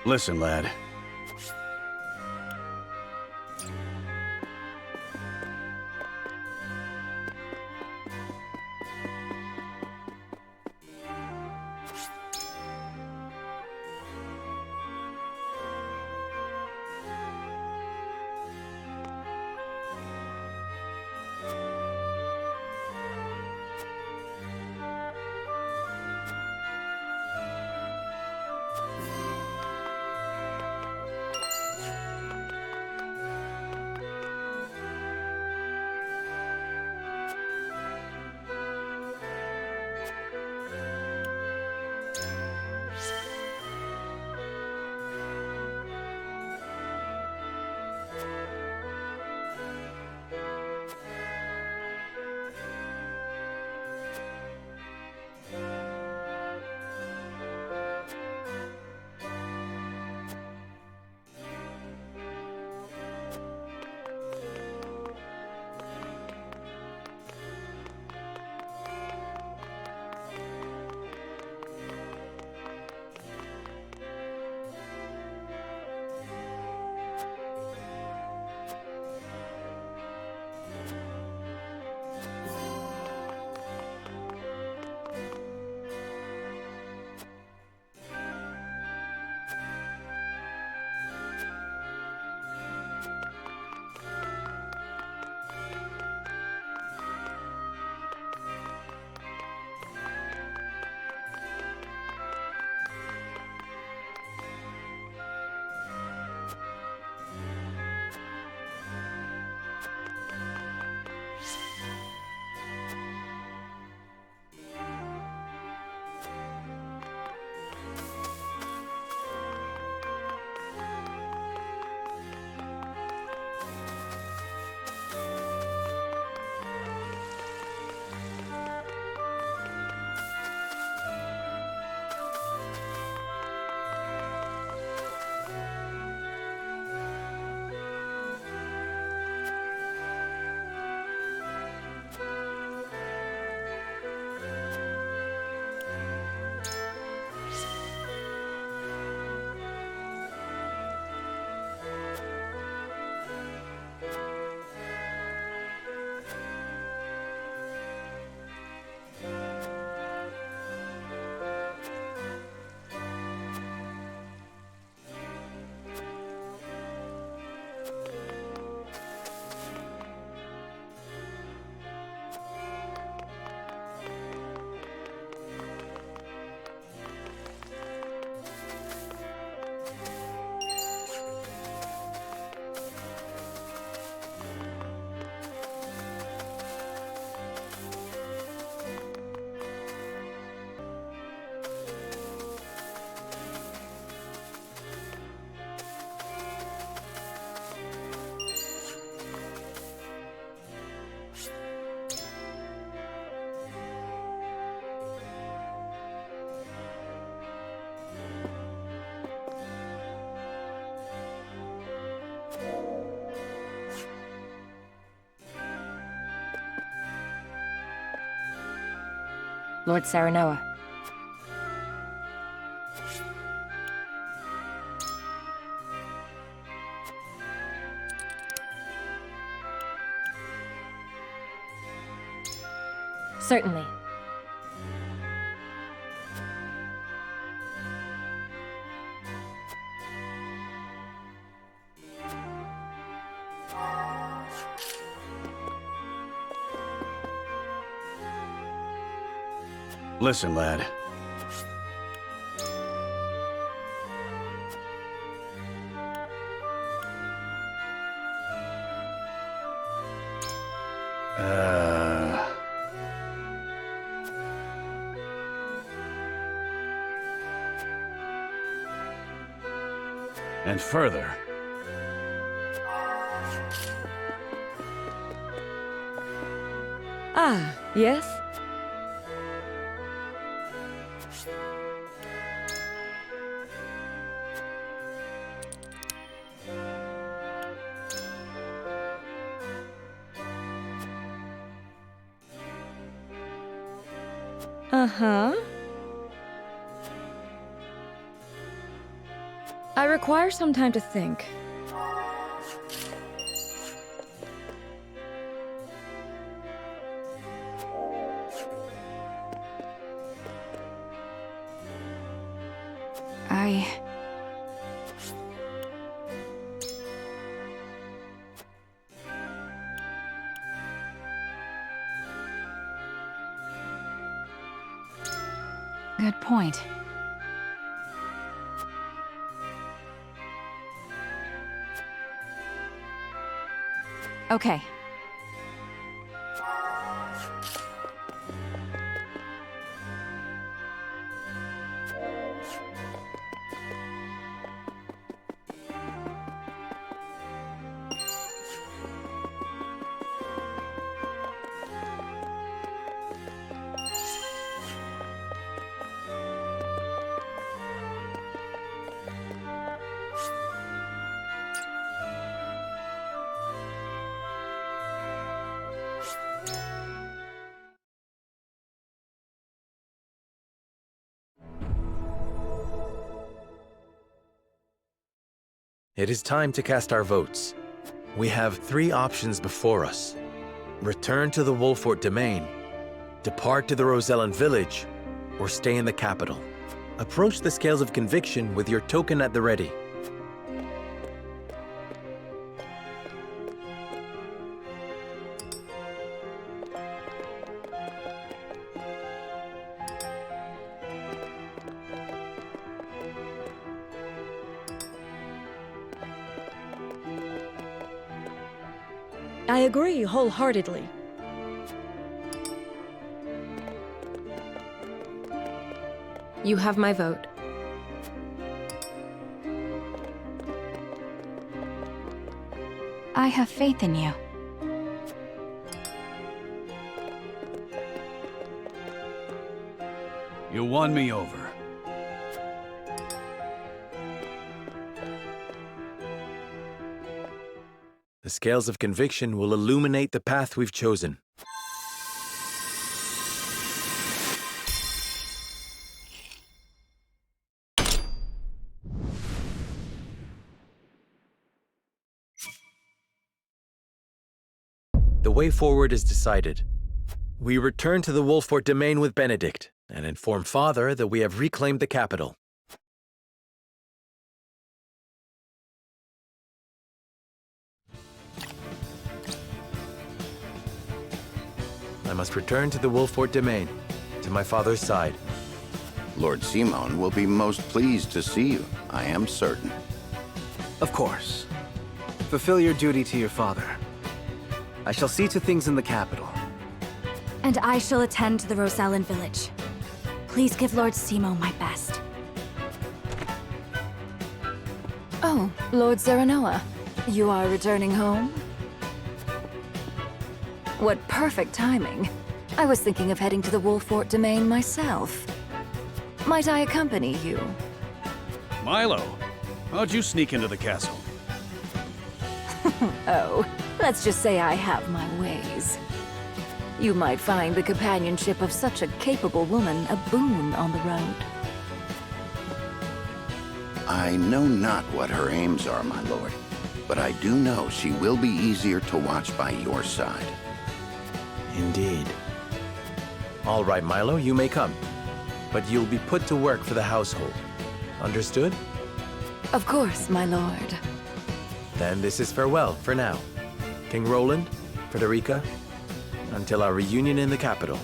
Listen, lad. Lord Saranoa. Certainly. Listen, lad. And further. Ah, yes? Uh-huh. I require some time to think. Good point. Okay. It is time to cast our votes. We have 3 options before us. Return to the Wolffort domain, depart to the Rosellan village, or stay in the capital. Approach the scales of conviction with your token at the ready. I agree wholeheartedly. You have my vote. I have faith in you. You won me over. The scales of conviction will illuminate the path we've chosen. The way forward is decided. We return to the Wolffort domain with Benedict and inform Father that we have reclaimed the capital. I must return to the Wolffort domain, to my father's side. Lord Simon will be most pleased to see you, I am certain. Of course. Fulfill your duty to your father. I shall see to things in the capital. And I shall attend to the Rosellan village. Please give Lord Simo my best. Oh, Lord Serenoa, you are returning home? What perfect timing. I was thinking of heading to the Wolffort domain myself. Might I accompany you? Milo, how'd you sneak into the castle? Oh, let's just say I have my ways. You might find the companionship of such a capable woman a boon on the road. I know not what her aims are, my lord, but I do know she will be easier to watch by your side. Indeed. All right, Milo, you may come. But you'll be put to work for the household. Understood? Of course, my lord. Then this is farewell for now. King Roland, Frederica, until our reunion in the capital.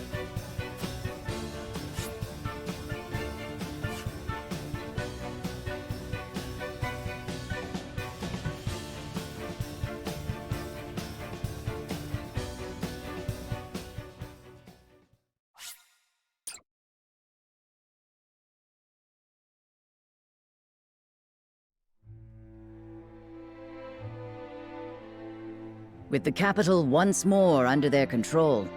With the capital once more under their control,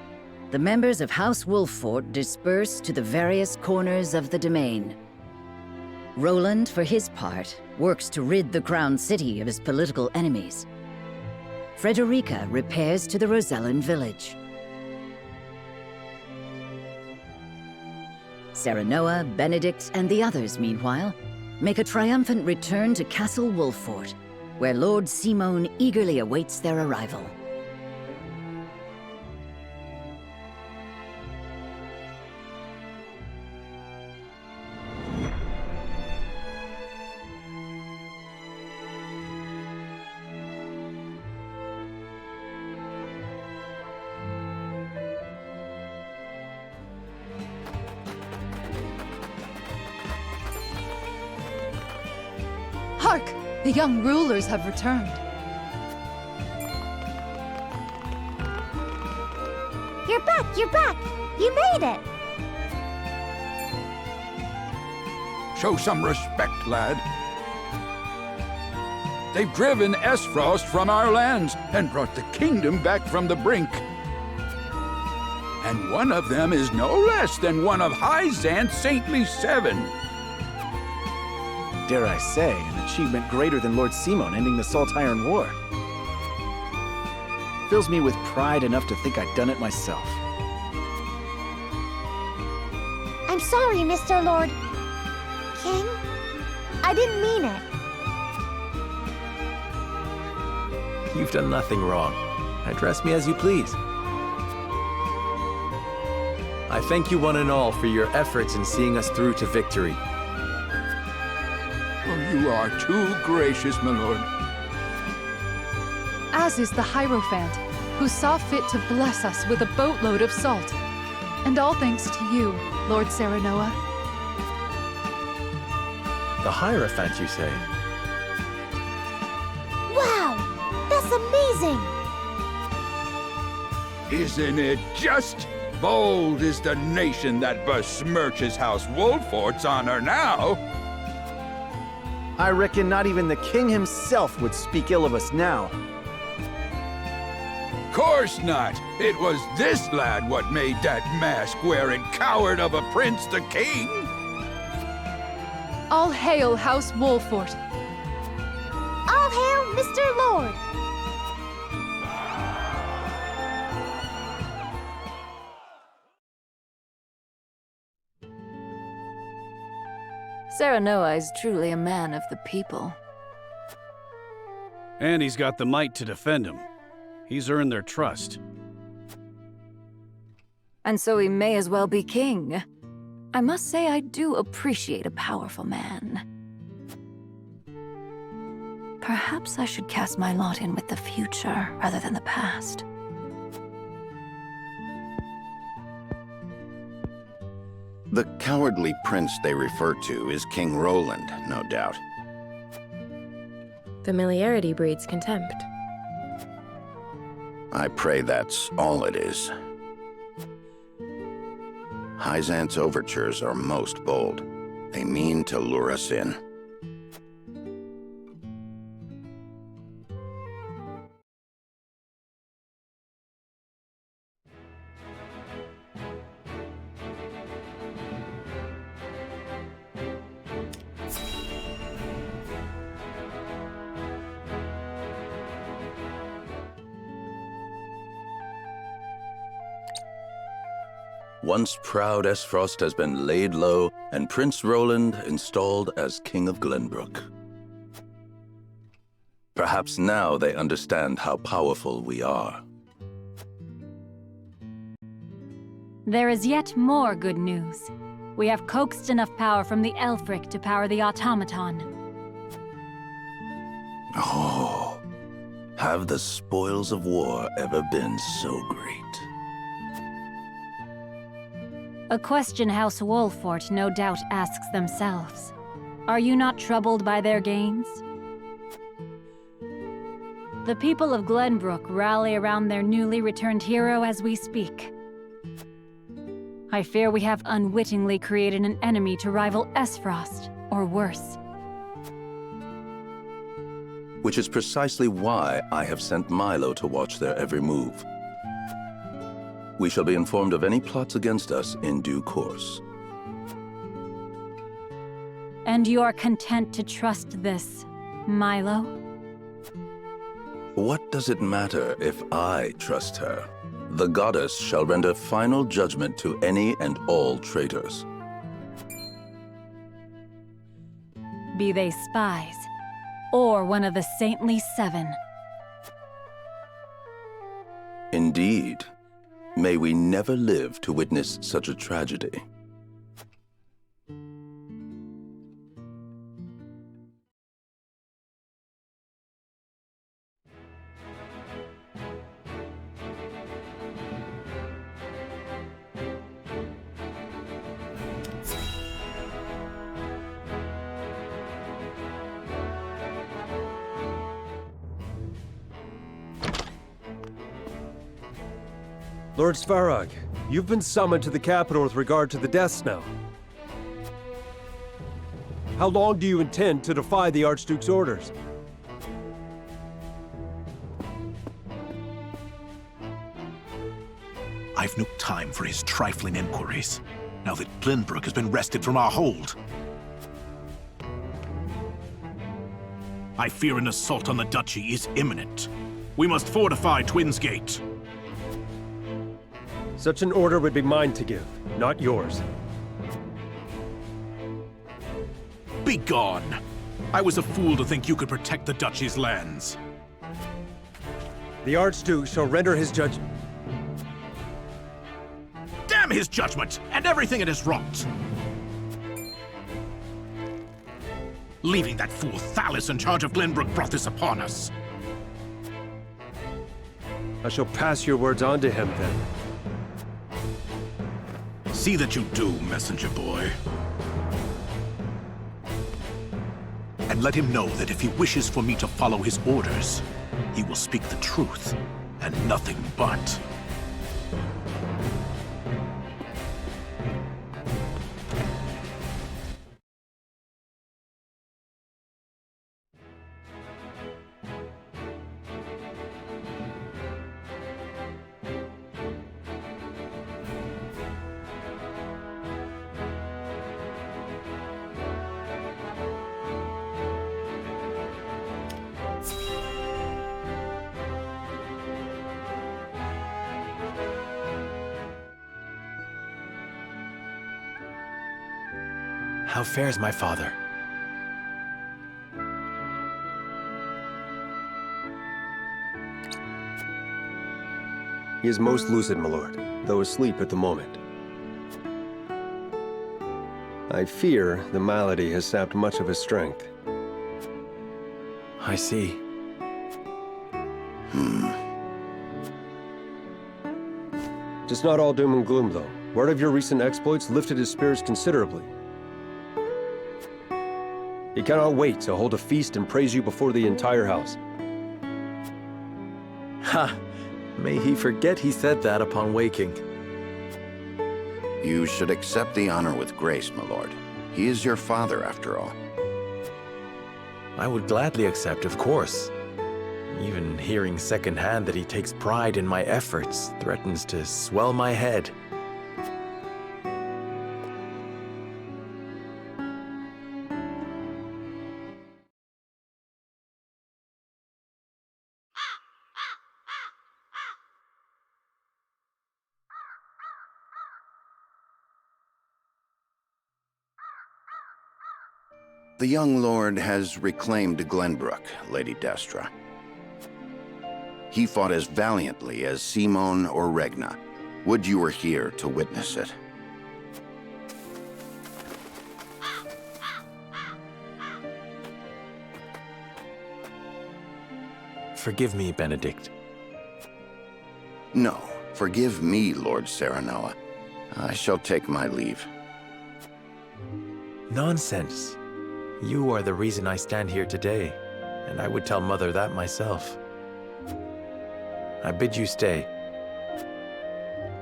the members of House Wolffort disperse to the various corners of the domain. Roland, for his part, works to rid the Crown City of his political enemies. Frederica repairs to the Rosellan village. Serenoa, Benedict, and the others, meanwhile, make a triumphant return to Castle Wolffort, where Lord Simon eagerly awaits their arrival. Hark! The young rulers have returned. You're back! You're back! You made it! Show some respect, lad. They've driven Esfrost from our lands and brought the kingdom back from the brink. And one of them is no less than one of Hyzant's saintly 7. Dare I say, an achievement greater than Lord Simon ending the Salt-Iron War. Fills me with pride enough to think I'd done it myself. I'm sorry, Mr. Lord. King? I didn't mean it. You've done nothing wrong. Address me as you please. I thank you one and all for your efforts in seeing us through to victory. Oh, you are too gracious, my lord. As is the Hierophant, who saw fit to bless us with a boatload of salt. And all thanks to you, Lord Serenoa. The Hierophant, you say? Wow! That's amazing! Isn't it just? Bold is the nation that besmirches House Wolffort's honor now. I reckon not even the king himself would speak ill of us now. Course not. It was this lad what made that mask-wearing coward of a prince the king. All hail House Wolffort. All hail Mr. Lord! Serenoa is truly a man of the people. And he's got the might to defend him. He's earned their trust. And so he may as well be king. I must say I do appreciate a powerful man. Perhaps I should cast my lot in with the future rather than the past. The cowardly prince they refer to is King Roland, no doubt. Familiarity breeds contempt. I pray that's all it is. Hyzant's overtures are most bold. They mean to lure us in. Once proud Esfrost has been laid low, and Prince Roland installed as King of Glenbrook. Perhaps now they understand how powerful we are. There is yet more good news. We have coaxed enough power from the Elfric to power the automaton. Oh, have the spoils of war ever been so great? A question House Wolffort no doubt asks themselves. Are you not troubled by their gains? The people of Glenbrook rally around their newly returned hero as we speak. I fear we have unwittingly created an enemy to rival Esfrost, or worse. Which is precisely why I have sent Milo to watch their every move. We shall be informed of any plots against us in due course. And you are content to trust this, Milo? What does it matter if I trust her? The goddess shall render final judgment to any and all traitors. be they spies, or one of the saintly seven. Indeed. May we never live to witness such a tragedy. Lord Svarog, you've been summoned to the capital with regard to the deaths now. How long do you intend to defy the Archduke's orders? I've no time for his trifling inquiries, now that Glenbrook has been wrested from our hold. I fear an assault on the duchy is imminent. We must fortify Twins Gate. Such an order would be mine to give, not yours. Begone! I was a fool to think you could protect the duchy's lands. The Archduke shall render his judgment. Damn his judgment, and everything it has wrought! Leaving that fool Thalis in charge of Glenbrook brought this upon us. I shall pass your words on to him, then. See that you do, messenger boy. And let him know that if he wishes for me to follow his orders, he will speak the truth, and nothing but. How fares my father? He is most lucid, my lord, though asleep at the moment. I fear the malady has sapped much of his strength. I see. Just not all doom and gloom, though. Word of your recent exploits lifted his spirits considerably. He cannot wait to hold a feast and praise you before the entire house. Ha! May he forget he said that upon waking. You should accept the honor with grace, my lord. He is your father, after all. I would gladly accept, of course. Even hearing secondhand that he takes pride in my efforts threatens to swell my head. The young lord has reclaimed Glenbrook, Lady Destra. He fought as valiantly as Simon or Regna. Would you were here to witness it. Forgive me, Benedict. No, forgive me, Lord Serenoa. I shall take my leave. Nonsense. You are the reason I stand here today, and I would tell Mother that myself. I bid you stay.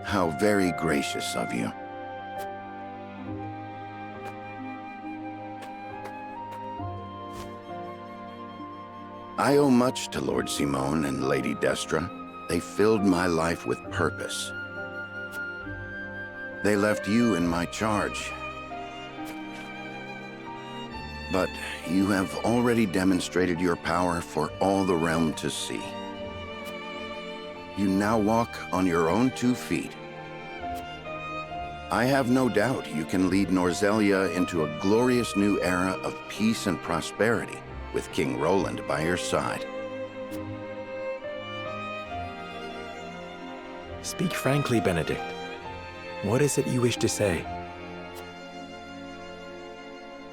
How very gracious of you. I owe much to Lord Simon and Lady Destra. They filled my life with purpose. They left you in my charge. But you have already demonstrated your power for all the realm to see. You now walk on your own 2 feet. I have no doubt you can lead Norzelia into a glorious new era of peace and prosperity, with King Roland by your side. Speak frankly, Benedict. What is it you wish to say?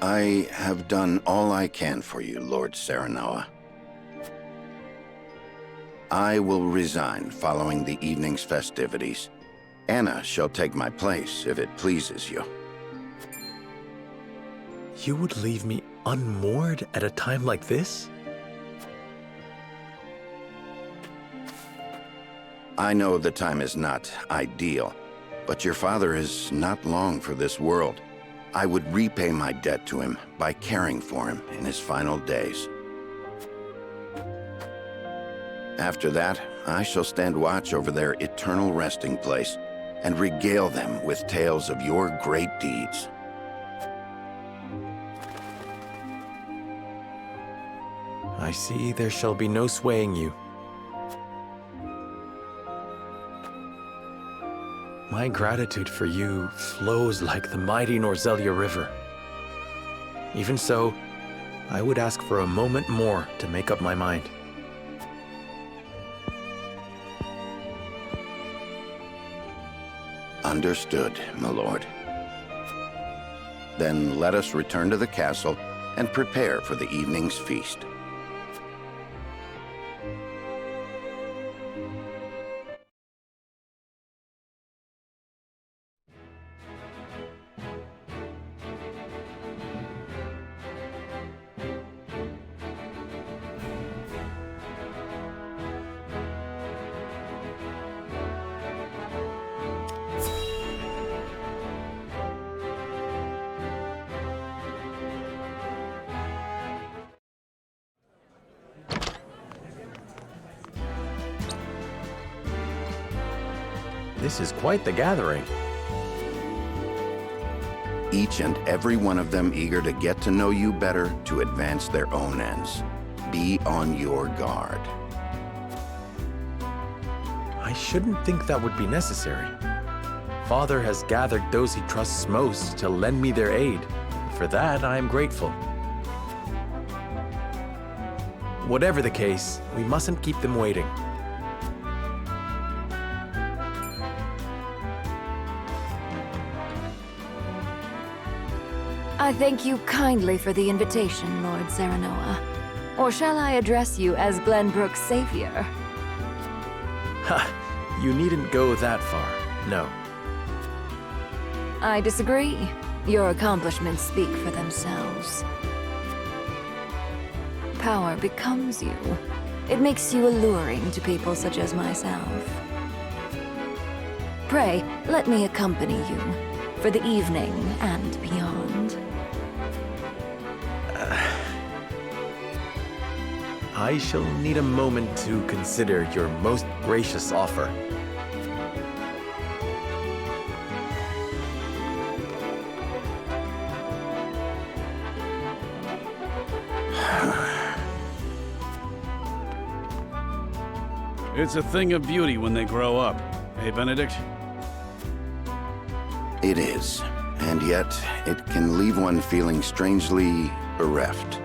I have done all I can for you, Lord Serenoa. I will resign following the evening's festivities. Anna shall take my place if it pleases you. You would leave me unmoored at a time like this? I know the time is not ideal, but your father is not long for this world. I would repay my debt to him by caring for him in his final days. After that, I shall stand watch over their eternal resting place and regale them with tales of your great deeds. I see there shall be no swaying you. My gratitude for you flows like the mighty Norzelia River. Even so, I would ask for a moment more to make up my mind. Understood, my lord. Then let us return to the castle and prepare for the evening's feast. This is quite the gathering. Each and every one of them eager to get to know you better to advance their own ends. Be on your guard. I shouldn't think that would be necessary. Father has gathered those he trusts most to lend me their aid. For that, I am grateful. Whatever the case, we mustn't keep them waiting. I thank you kindly for the invitation, Lord Serenoa. Or shall I address you as Glenbrook's savior? Ha! You needn't go that far, no. I disagree. Your accomplishments speak for themselves. Power becomes you. It makes you alluring to people such as myself. Pray, let me accompany you for the evening and beyond. I shall need a moment to consider your most gracious offer. It's a thing of beauty when they grow up. Hey, Benedict? It is, and yet it can leave one feeling strangely bereft.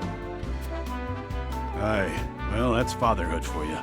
Aye, well, that's fatherhood for you.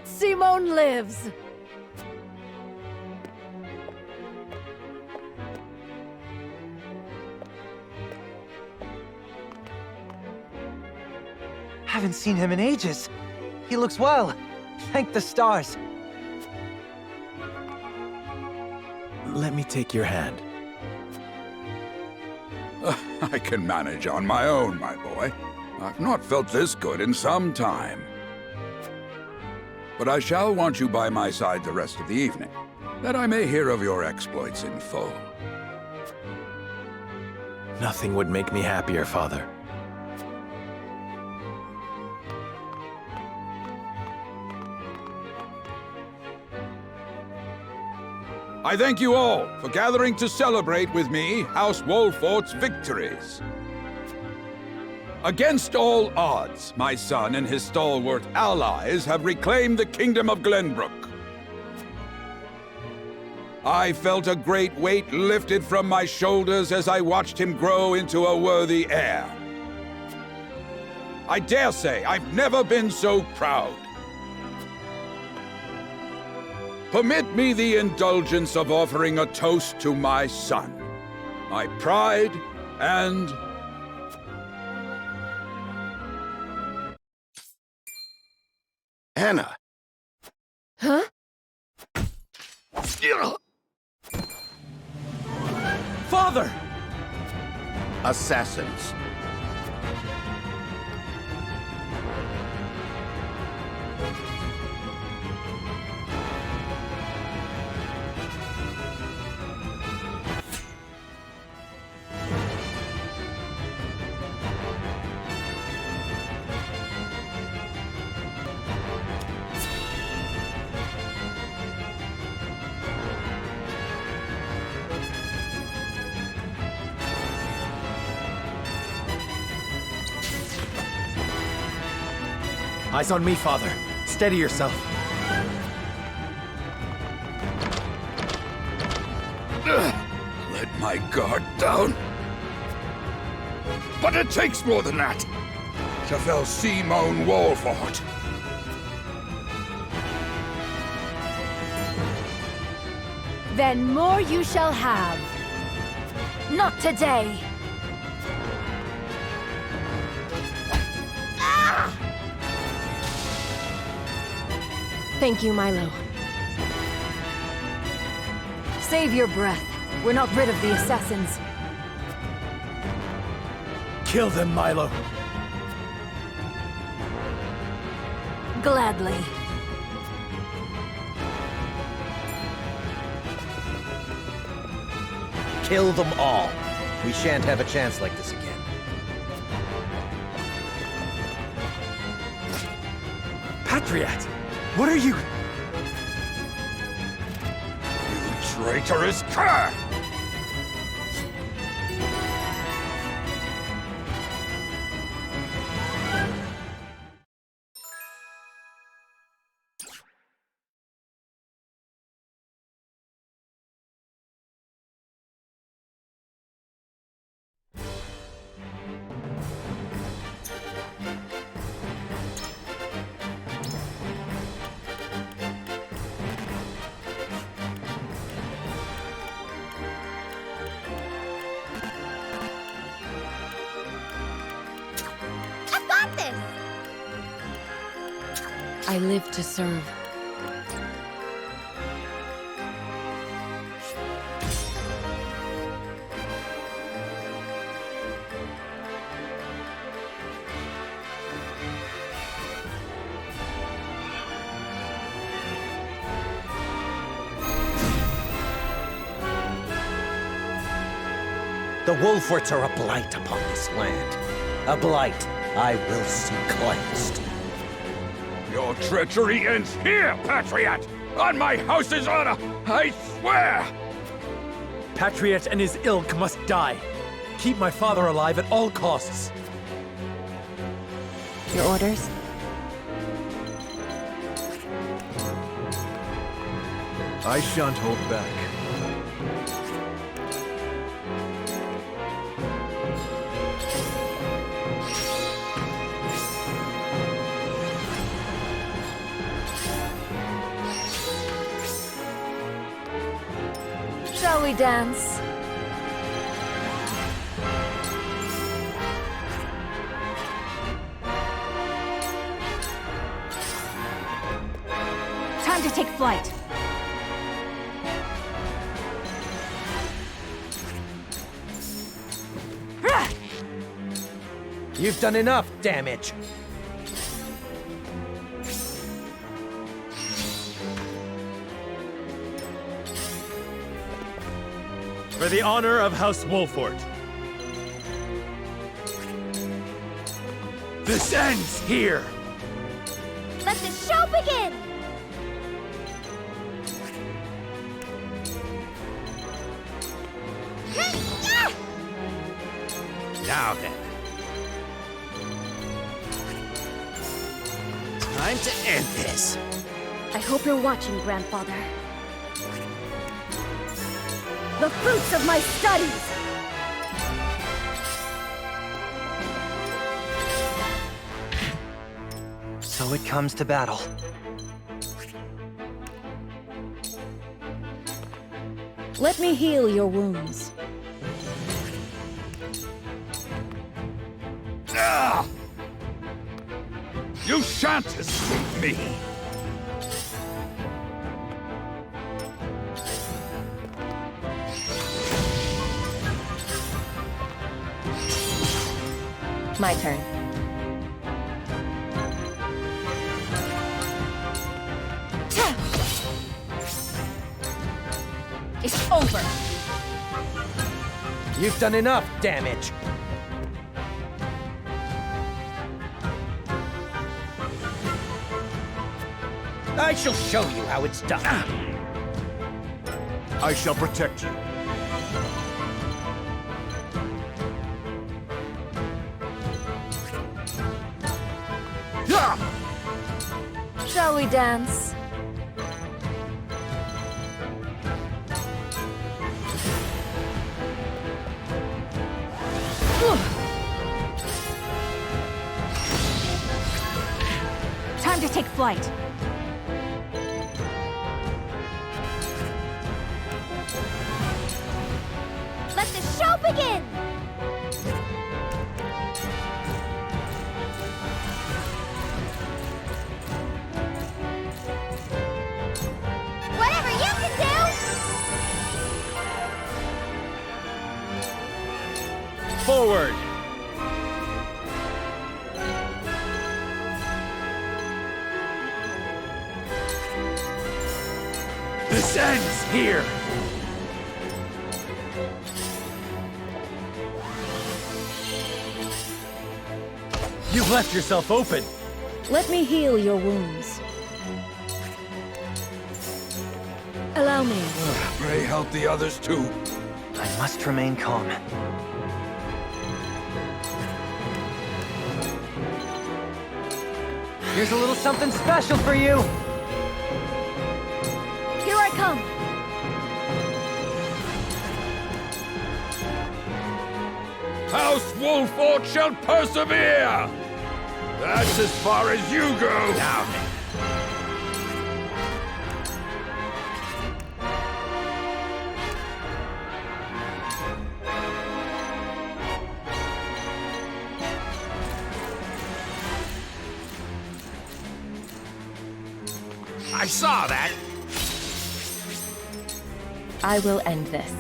Simone lives! Haven't seen him in ages. He looks well. Thank the stars. Let me take your hand. I can manage on my own, my boy. I've not felt this good in some time. But I shall want you by my side the rest of the evening, that I may hear of your exploits in full. Nothing would make me happier, Father. I thank you all for gathering to celebrate with me House Wolffort's victories. Against all odds, my son and his stalwart allies have reclaimed the Kingdom of Glenbrook. I felt a great weight lifted from my shoulders as I watched him grow into a worthy heir. I dare say I've never been so proud. Permit me the indulgence of offering a toast to my son, my pride and... Anna! Huh? Father! Assassins. Eyes on me, Father. Steady yourself. Let my guard down. But it takes more than that to fell Simone Wolffort. Then more you shall have. Not today. Thank you, Milo. Save your breath. We're not rid of the assassins. Kill them, Milo. Gladly. Kill them all. We shan't have a chance like this again. Patriot! What are you... You traitorous cur! I live to serve. The Wolforts are a blight upon this land. A blight I will see cleansed. Your treachery ends here, Patriot! On my house's honor, I swear! Patriot and his ilk must die. Keep my father alive at all costs. Your orders? I shan't hold back. Shall we dance? Time to take flight. You've done enough damage. For the honor of House Wolffort. This ends here! Let the show begin! Now then. Time to end this. I hope you're watching, Grandfather. The fruits of my studies! So it comes to battle. Let me heal your wounds. Ah! You shan't escape me! My turn. It's over! You've done enough damage. I shall show you how it's done. I shall protect you. Shall we dance? Time to take flight. Let the show begin! Whatever you can do! Forward! This ends here! You've left yourself open! Let me heal your wounds. Allow me. Pray help the others too. I must remain calm. Here's a little something special for you. Here I come! House Wolffort shall persevere! That's as far as you go! Now then. I saw that! I will end this.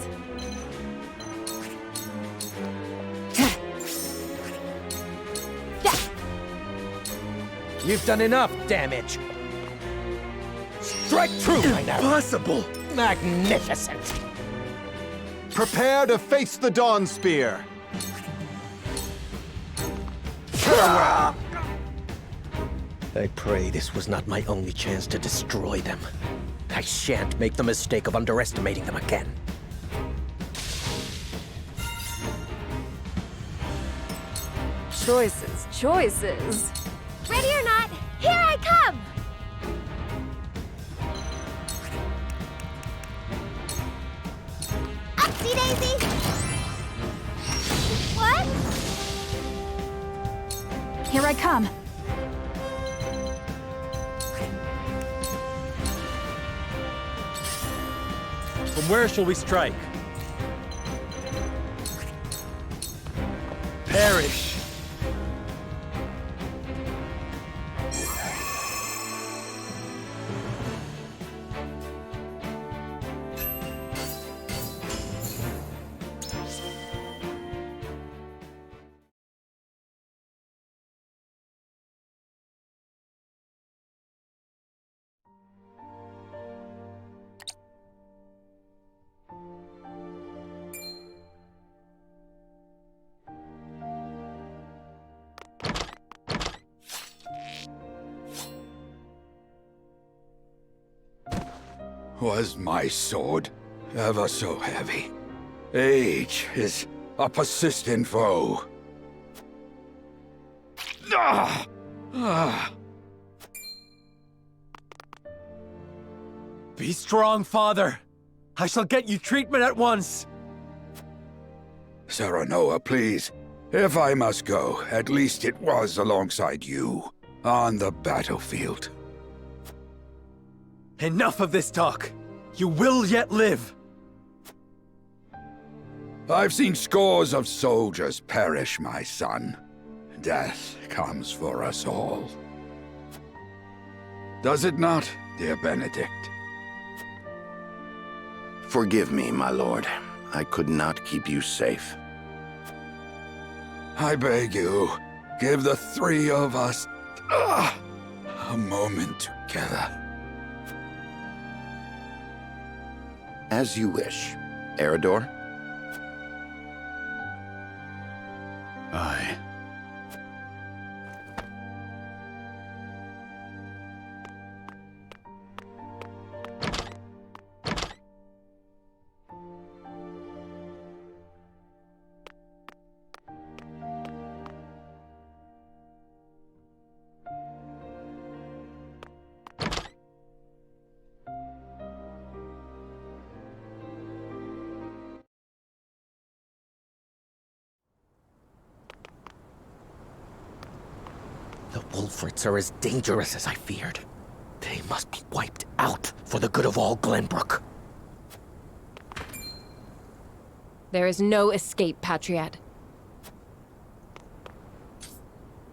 You've done enough damage. Strike true, my now. Impossible! Magnificent. Prepare to face the Dawn Spear. Farewell. I pray this was not my only chance to destroy them. I shan't make the mistake of underestimating them again. Choices, choices. Ready or not, here I come! Upsy daisy! What? Here I come. From where shall we strike? Perish! Was my sword ever so heavy? Age is a persistent foe. Ah! Ah! Be strong, father! I shall get you treatment at once! Serenoa, please. If I must go, at least it was alongside you, on the battlefield. Enough of this talk! You will yet live! I've seen scores of soldiers perish, my son. Death comes for us all. Does it not, dear Benedict? Forgive me, my lord. I could not keep you safe. I beg you, give the three of us a moment together. As you wish. Eridor? Aye. The Wolforts are as dangerous as I feared. They must be wiped out for the good of all Glenbrook. There is no escape, Patriot.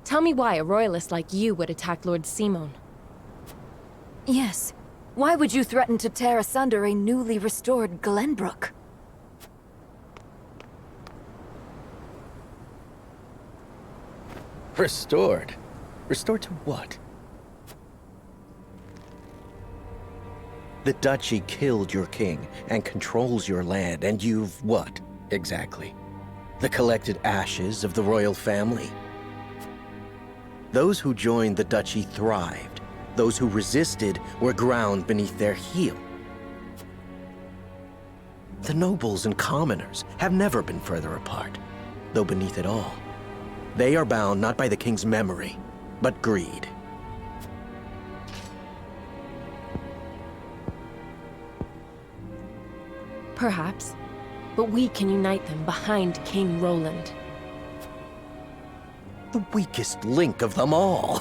Tell me why a royalist like you would attack Lord Simon. Yes. Why would you threaten to tear asunder a newly restored Glenbrook? Restored? Restored to what? The Duchy killed your king and controls your land, and you've what, exactly? The collected ashes of the royal family? Those who joined the Duchy thrived. Those who resisted were ground beneath their heel. The nobles and commoners have never been further apart, though beneath it all, they are bound not by the king's memory, but greed. Perhaps, but we can unite them behind King Roland. The weakest link of them all.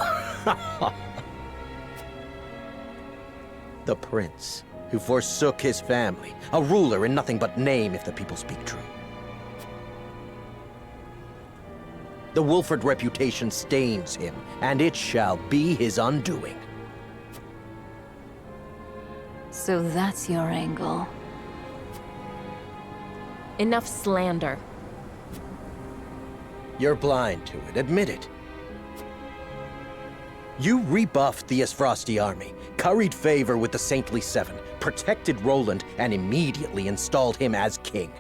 The prince, who forsook his family, a ruler in nothing but name if the people speak true. The Wolffort reputation stains him, and it shall be his undoing. So that's your angle. Enough slander. You're blind to it, admit it. You rebuffed the Asfrosti army, curried favor with the Saintly Seven, protected Roland, and immediately installed him as king.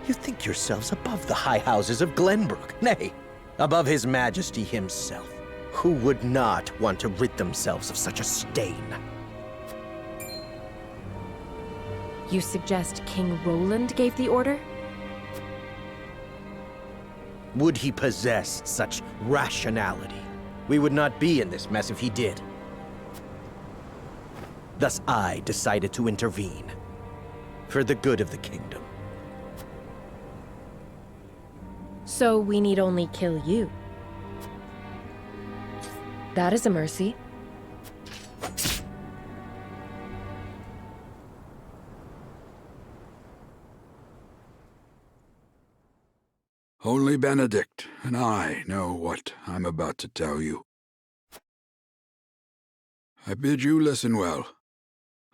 You think yourselves above the high houses of Glenbrook, nay, above His Majesty himself. Who would not want to rid themselves of such a stain? You suggest King Roland gave the order? Would he possess such rationality? We would not be in this mess if he did. Thus I decided to intervene, for the good of the kingdom. So we need only kill you. That is a mercy. Only Benedict and I know what I'm about to tell you. I bid you listen well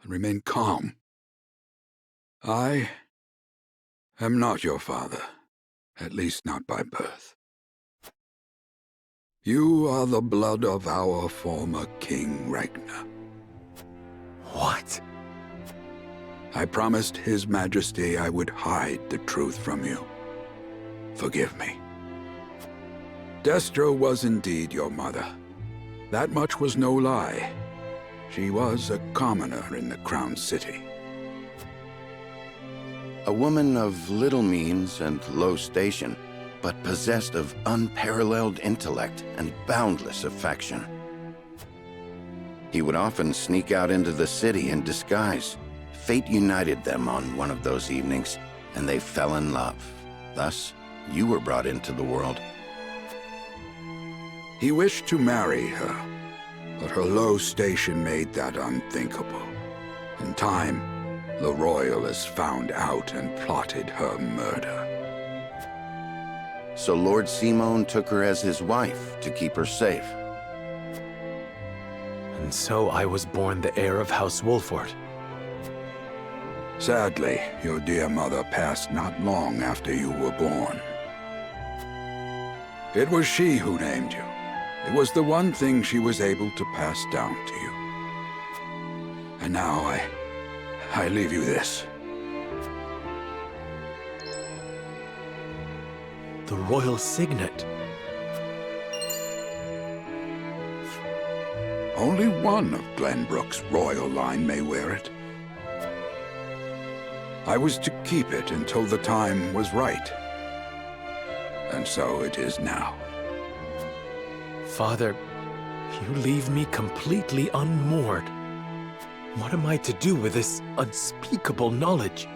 and remain calm. I am not your father, at least not by birth. You are the blood of our former King Ragnar. What? I promised His Majesty I would hide the truth from you. Forgive me. Destra was indeed your mother. That much was no lie. She was a commoner in the Crown City. A woman of little means and low station, but possessed of unparalleled intellect and boundless affection. He would often sneak out into the city in disguise. Fate united them on one of those evenings, and they fell in love. Thus, you were brought into the world. He wished to marry her, but her low station made that unthinkable. In time, the Royalists found out and plotted her murder. So Lord Simon took her as his wife to keep her safe. And so I was born the heir of House Wolffort. Sadly, your dear mother passed not long after you were born. It was she who named you. It was the one thing she was able to pass down to you. And now I leave you this. The royal signet. Only one of Glenbrook's royal line may wear it. I was to keep it until the time was right. And so it is now. Father, you leave me completely unmoored. What am I to do with this unspeakable knowledge?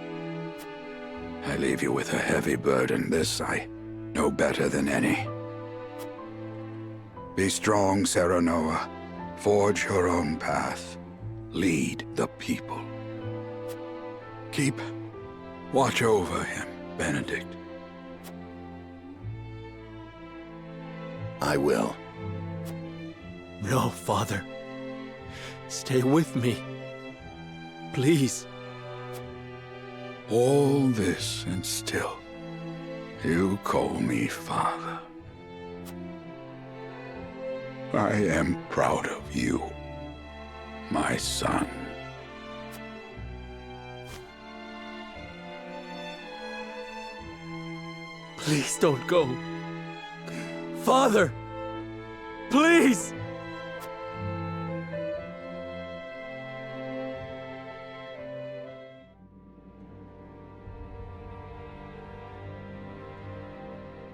I leave you with a heavy burden. This I know better than any. Be strong, Serenoa. Forge your own path. Lead the people. Keep watch over him, Benedict. I will. No, Father. Stay with me. Please. All this and still, you call me Father. I am proud of you, my son. Please don't go. Father! Please!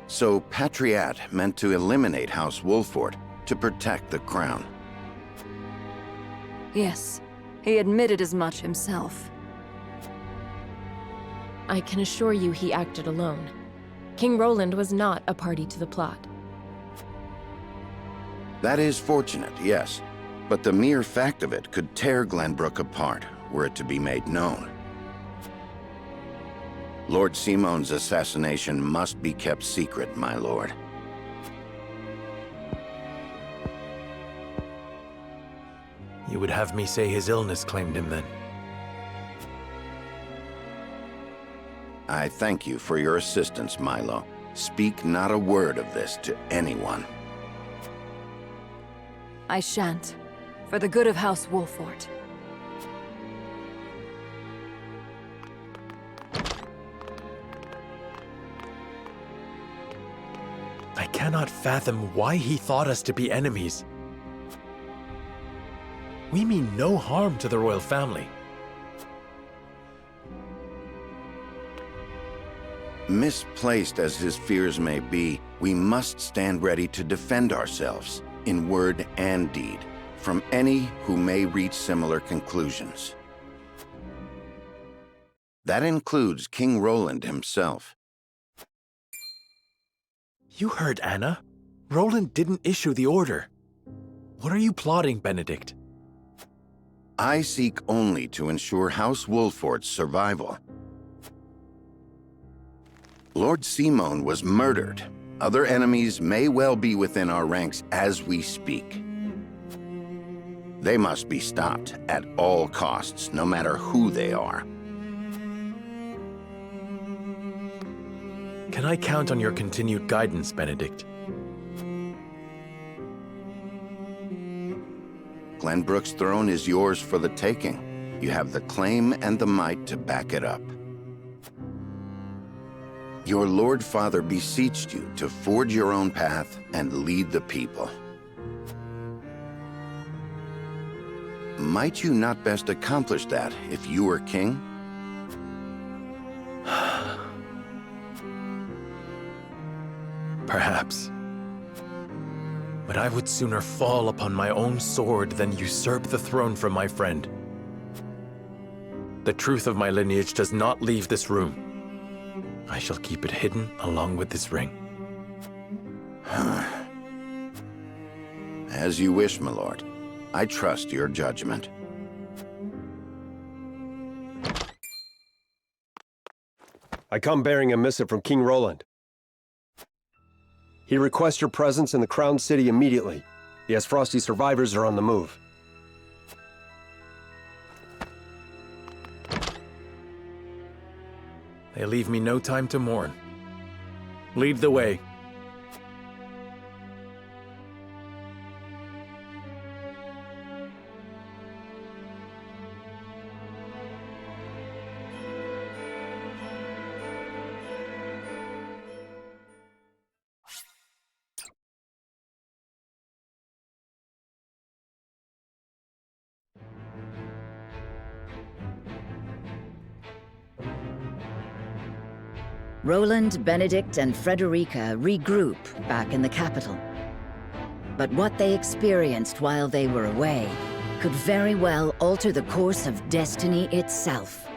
So Patriat meant to eliminate House Wolffort to protect the crown. Yes, he admitted as much himself. I can assure you he acted alone. King Roland was not a party to the plot. That is fortunate, yes, but the mere fact of it could tear Glenbrook apart were it to be made known. Lord Simon's assassination must be kept secret, my lord. You would have me say his illness claimed him then? I thank you for your assistance, Milo. Speak not a word of this to anyone. I shan't. For the good of House Wolffort. I cannot fathom why he thought us to be enemies. We mean no harm to the royal family. Misplaced as his fears may be, we must stand ready to defend ourselves, in word and deed, from any who may reach similar conclusions. That includes King Roland himself. You heard Anna. Roland didn't issue the order. What are you plotting, Benedict? I seek only to ensure House Wolffort's survival. Lord Simon was murdered. Other enemies may well be within our ranks as we speak. They must be stopped at all costs, no matter who they are. Can I count on your continued guidance, Benedict? Glenbrook's throne is yours for the taking. You have the claim and the might to back it up. Your Lord Father beseeched you to forge your own path and lead the people. Might you not best accomplish that if you were king? Perhaps. But I would sooner fall upon my own sword than usurp the throne from my friend. The truth of my lineage does not leave this room. I shall keep it hidden along with this ring. As you wish, my lord. I trust your judgment. I come bearing a missive from King Roland. He requests your presence in the Crown City immediately. The Frosty survivors are on the move. They leave me no time to mourn. Lead the way. Roland, Benedict, and Frederica regroup back in the capital. But what they experienced while they were away could very well alter the course of destiny itself.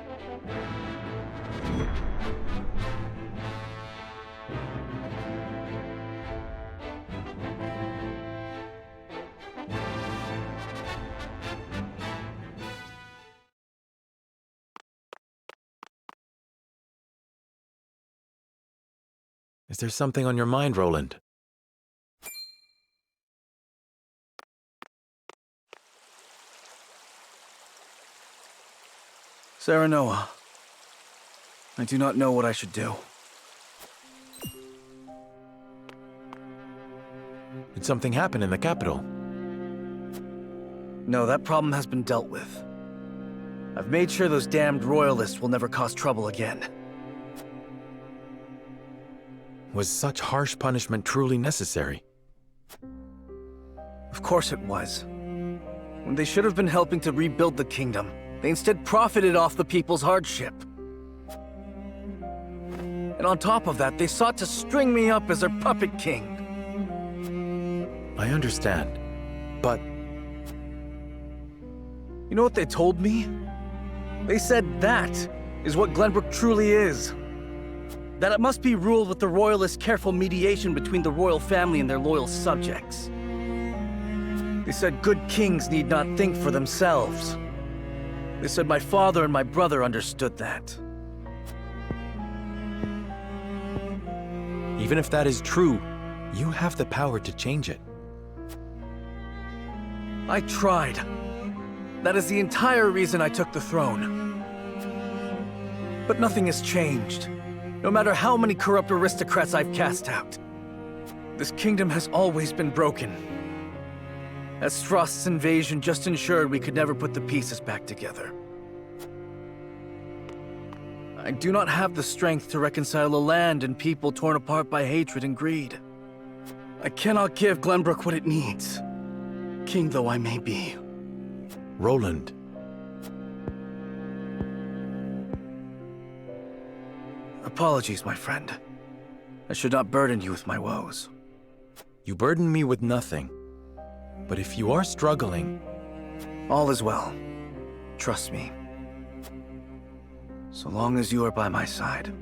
Is there something on your mind, Roland? Serenoa, I do not know what I should do. Did something happen in the capital? No, that problem has been dealt with. I've made sure those damned royalists will never cause trouble again. Was such harsh punishment truly necessary? Of course it was. When they should have been helping to rebuild the kingdom, they instead profited off the people's hardship. And on top of that, they sought to string me up as their puppet king. I understand, but... You know what they told me? They said that is what Glenbrook truly is. That it must be ruled with the royalists' careful mediation between the royal family and their loyal subjects. They said good kings need not think for themselves. They said my father and my brother understood that. Even if that is true, you have the power to change it. I tried. That is the entire reason I took the throne. But nothing has changed. No matter how many corrupt aristocrats I've cast out. This kingdom has always been broken. As Frost's invasion just ensured we could never put the pieces back together. I do not have the strength to reconcile a land and people torn apart by hatred and greed. I cannot give Glenbrook what it needs, king though I may be. Roland. Apologies, my friend. I should not burden you with my woes. You burden me with nothing. But if you are struggling... All is well. Trust me. So long as you are by my side.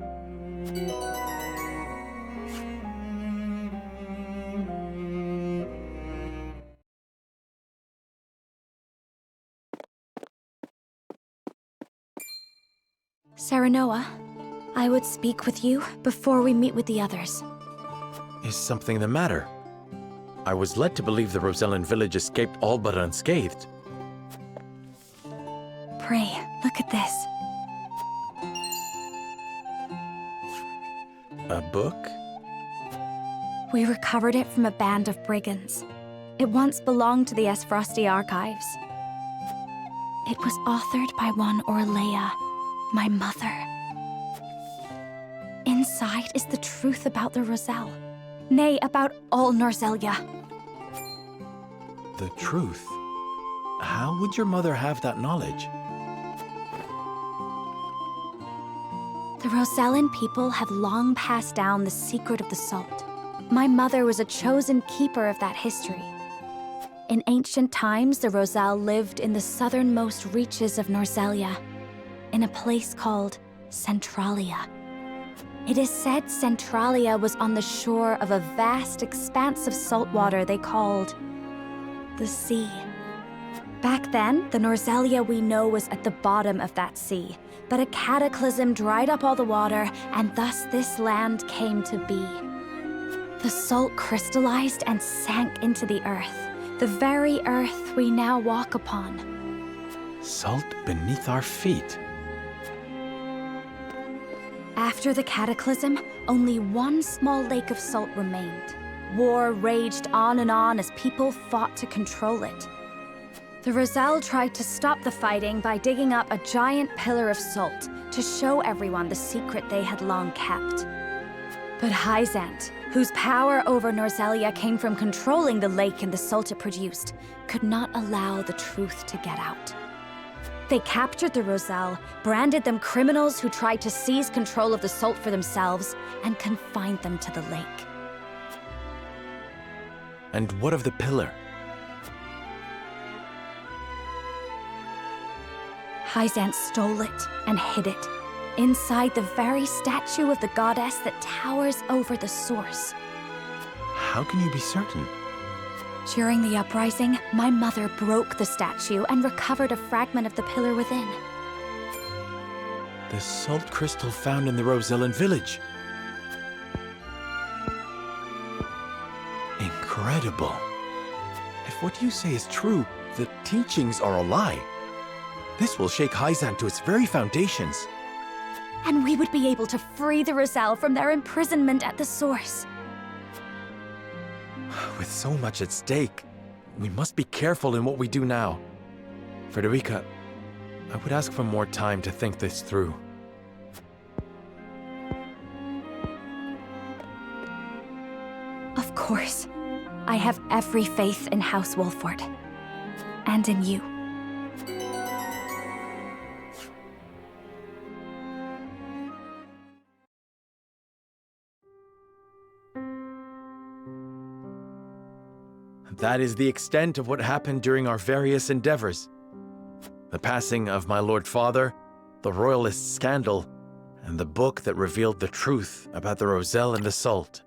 Serenoa, I would speak with you before we meet with the others. Is something the matter? I was led to believe the Rosellan village escaped all but unscathed. Pray, look at this. A book? We recovered it from a band of brigands. It once belonged to the Esfrosti archives. It was authored by one Orlea, my mother. Inside is the truth about the Roselle. Nay, about all Norzelia. The truth? How would your mother have that knowledge? The Rosellan people have long passed down the secret of the salt. My mother was a chosen keeper of that history. In ancient times, the Roselle lived in the southernmost reaches of Norzelia, in a place called Centralia. It is said Centralia was on the shore of a vast expanse of salt water they called the sea. Back then, the Norzelia we know was at the bottom of that sea, but a cataclysm dried up all the water, and thus this land came to be. The salt crystallized and sank into the earth, the very earth we now walk upon. Salt beneath our feet. After the cataclysm, only one small lake of salt remained. War raged on and on as people fought to control it. The Roselle tried to stop the fighting by digging up a giant pillar of salt to show everyone the secret they had long kept. But Hyzant, whose power over Norzelia came from controlling the lake and the salt it produced, could not allow the truth to get out. They captured the Roselle, branded them criminals who tried to seize control of the salt for themselves, and confined them to the lake. And what of the pillar? Hyzant stole it and hid it, inside the very statue of the goddess that towers over the source. How can you be certain? During the uprising, my mother broke the statue and recovered a fragment of the pillar within. The salt crystal found in the Rosellan village. Incredible. If what you say is true, the teachings are a lie. This will shake Hyzant to its very foundations. And we would be able to free the Roselle from their imprisonment at the source. With so much at stake, we must be careful in what we do now. Frederica, I would ask for more time to think this through. Of course. I have every faith in House Wolffort. And in you. That is the extent of what happened during our various endeavors. The passing of my Lord Father, the Royalist scandal, and the book that revealed the truth about the Roselle and the salt.